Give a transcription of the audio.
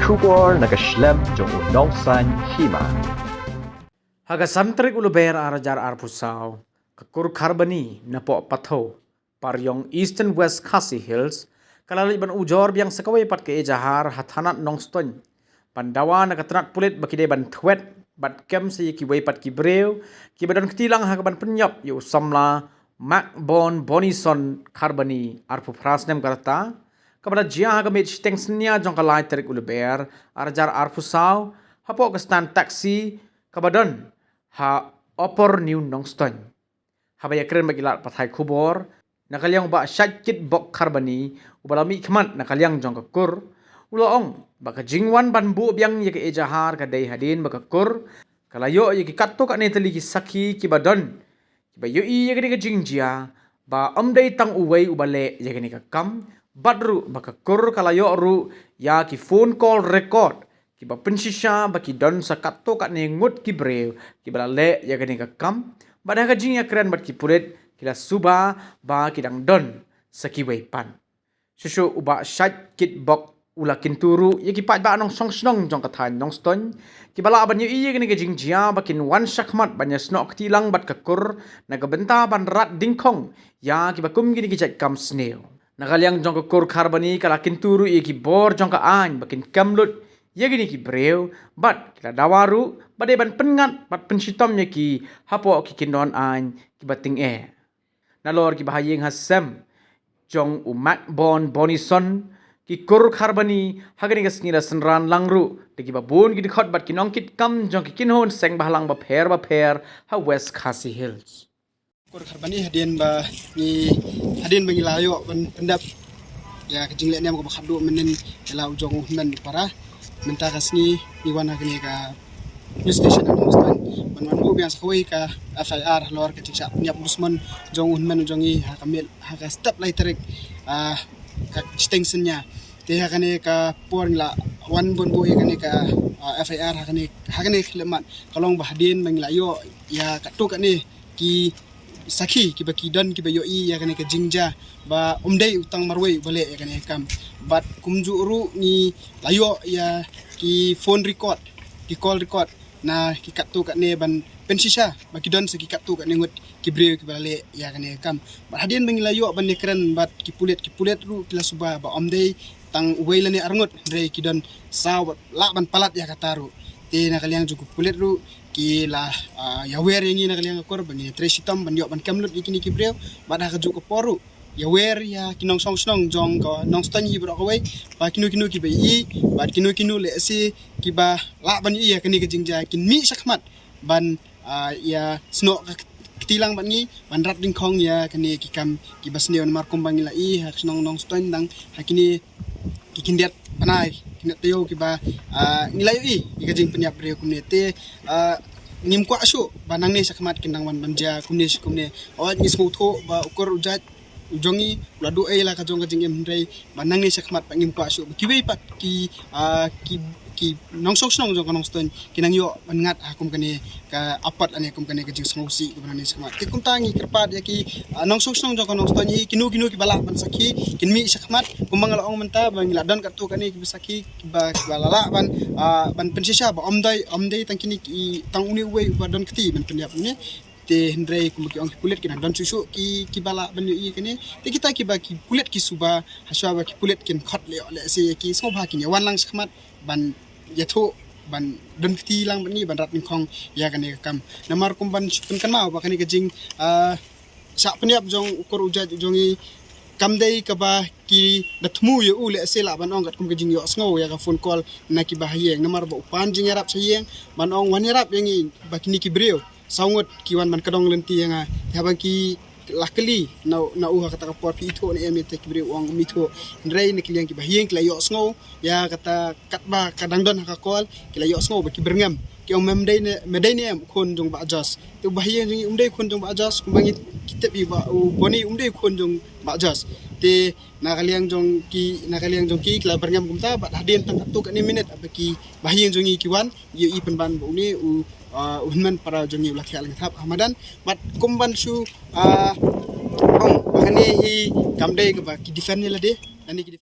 kubor nagaslem jong unongsan hima. Haga santrik uluber arajar arpusaw, kakur karbani na po patho, paryong East and West Khasi Hills, kalaliban ujor biyang sakaway pat ke ejahar hathanat nongston, pandawa nakatanat pulit bakide ban thwet, bat kem sa kiway pat kibreu, kibadan ketilang hagaban penyap yu samla, Macbon Bonison karbani arpu prasnem karta, kepada jia hagamit stengsnya jong kalai terik uluber, arajar arpusaw, hapo kestan taksi, kabadon, ha opor new nongston. Habaya keren bagilat pathai kubor, nakalyang ba syakit bok karbani, ubalami kemat nakalyang jong kakur, ulaong, baka jingwan banbu biang yake ejahar kadai hadin baka kur, kalayo yake katto kat netali ki saki kibadon, kibayo i yake ni ka jingjia, ba omday tang uway ubale yake ni ka kam, badru baka kur kalayo ru ya ki phone call record, kiba pensisya baki don sa katto kat nengut ki brew, kiba le yake ni ka kam, bada ka jingya keren bat ki purit, kila suba ba kidang don sa kiway pan. Susu uba syat kit bok ula kinturu yaki pat ba anong song snong jong kathan nong ston kibala ban yu iya gani gajing jia bakin wan shakmat banya snok tilang bat kakur nagabenta ban rat dingkong ya kibakum gini gijat kam snail nagalyang jong kakur karbani kala kinturu yaki bor jong ka an bakin kamlut ya gini ki brew bat kila dawaru bade ban pengat bat pensitom yaki hapo ki kindon an kibating nalor ki bahayeng hasem jong umat bon bonison ki kur karbani hagani gasngira senran langru degi babun ki dikhot bat kinong kit kam jong ki kinhon seng bahlang ba pher ha West Khasi Hills kur karbani hadin ba ni hadin bangi layo ban pendap ya kejingle nem ko bakhadu menen ela ujong men para menta kasni ni wana gani ka police station ang mustan man bu biang sakoi ka FIR lor ka tiksa nyap busman jong men jongi ha kamil ha ka step laiterik ka extensionnya te hakane ka porla wan bon boy kane ka FIR hakane khlemat kalong bahdin manglayo ya katuk kane ki saki ki baki don ki bayo i ya kane ka jingja ba umdai utang marwei bale ya kane kam bat kumjuru ni layo ya ki phone record ki call record na ki katuk kane ban pensisha baki don saki katuk kane ngut ki brew ki bale ya kane kam bat hadin manglayo ban nekran bat ki pulet ru kila suba ba umdai tang uwailan ni arngot dre kidon saw la ban palat ya kataru te nakaliang jugu pulet ru ki la ya wer yang nakaliang kor bangi tresitam ban yo ban kamlut ikini ki brew bada ka jugu poru ya wer ya kinong song snong jong ko nong stan yi bro ko wei ba kinu ki bai ba kinu le si ki ba la ban yi ya kini ke jingja kin mi sakmat ban ya sno ketilang ban ni ban rat ding khong ya kini ki kam ki basneon markom bangi la i hak snong nong stan dang hakini kikindiat panai kinat teo kiba nilai ikajing penyap reo kumnete ngim kwa asu banang ne sakmat kindang wan banja kumne awat ni smutho ba ukor ujat ujongi ladu la kajong kajing emrei banang ne sakmat pangim kwa asu kiwe pat ki nongsong snong jong kanong ston kinang yo mangat akum kane ka apat ane akum kane kajing smosi kubanani sakmat tikum tangi kerpat ya ki nongsong snong jong kanong ston kinu ki balak ban saki kinmi sakmat kumbang laong menta bang ladan katu kane ki besaki ba lala ban pensisha ba omdai tangkini ki tang uni we badon keti ban penyap ni te hendrei kumki ong kulit kina don susu ki bala ban yu kane te kita ki ba ki kulit ki suba haswa ba ki kulit kin khat le se ki sobha ki wan lang sakmat ban yatho ban don keti lang ban ni ban rat khong ya kane kam namar kumban pun kan mau ba kane kajing sa penyap jong ukor ujat jongi kamdai ka ba ki dathmu ye ule se la ban ong kat kum kajing yo sngo ya ka phone call na ki ba hayeng namar ba upan jing yarap sayeng ban ong wan yarap yengi ba kini ki breu saungot ki wan man kadong lenti yang habang ki lakali na uha kata kapor pi itho ni emete ki breu ong mitho ndrei ni kliang ki ba hayeng kila yo sngo ya kata katba kadang don ka call kila yo sngo ba ki berngam ki ong medai ne khon jong ba jas tu ba hayeng jing umdai khon jong ba jas kumbangi kitep bi ba boni umdai khon jong ba jas te nakaliang jong ki kila berngam kumta ba hadin tang katuk ni minute abaki ba hayeng jong ki wan yo i penban bo ni unman para jongi ulah khial ngthap hamadan bat kumban su ong bakane i kamdai ka ba ki defend ni la de ani ki